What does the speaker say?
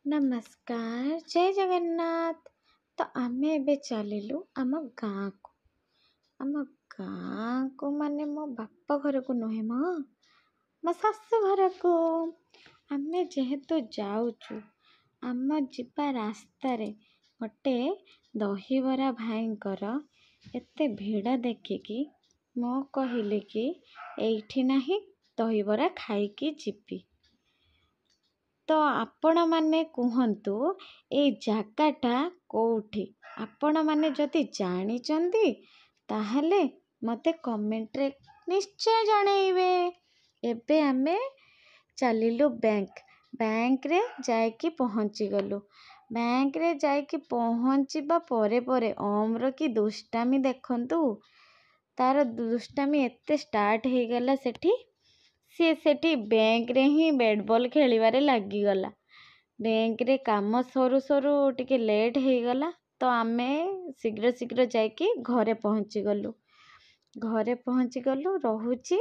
ନମସ୍କାର ଜୟ ଜଗନ୍ନାଥ। ତ ଆମେ ଏବେ ଚାଲିଲୁ ଆମ ଗାଁକୁ ମାନେ ମୋ ବାପ ଘରକୁ ନୁହେଁ ମୋ ଶାଶୁ ଘରକୁ। ଆମେ ଯେହେତୁ ଯାଉଛୁ, ଆମ ଯିବା ରାସ୍ତାରେ ଗୋଟେ ଦହିବରା ଭାଇଙ୍କର ଏତେ ଭିଡ଼ ଦେଖିକି ମୁଁ କହିଲି କି ଏଇଠି ନାହିଁ, ଦହିବରା ଖାଇକି ଯିବି। ତ ଆପଣମାନେ କୁହନ୍ତୁ ଏଇ ଜାଗାଟା କେଉଁଠି? ଆପଣମାନେ ଯଦି ଜାଣିଛନ୍ତି ତାହେଲେ ମୋତେ କମେଣ୍ଟରେ ନିଶ୍ଚୟ ଜଣେଇବେ। ଏବେ ଆମେ ଚାଲିଲୁ ବ୍ୟାଙ୍କରେ ଯାଇକି ପହଞ୍ଚିଗଲୁ। ବ୍ୟାଙ୍କରେ ଯାଇକି ପହଞ୍ଚିବା ପରେ ଓମର କି ଦୁଷ୍ଟାମି ଦେଖନ୍ତୁ। ତାର ଦୁଷ୍ଟାମି ଏତେ ଷ୍ଟାର୍ଟ ହେଇଗଲା ସିଏ ସେଠି ବ୍ୟାଙ୍କରେ ହିଁ ବ୍ୟାଟ୍ ବଲ୍ ଖେଳିବାରେ ଲାଗିଗଲା। ବ୍ୟାଙ୍କରେ କାମ ସରୁ ସରୁ ଟିକେ ଲେଟ୍ ହେଇଗଲା, ତ ଆମେ ଶୀଘ୍ର ଯାଇକି ଘରେ ପହଞ୍ଚିଗଲୁ। ରହୁଛି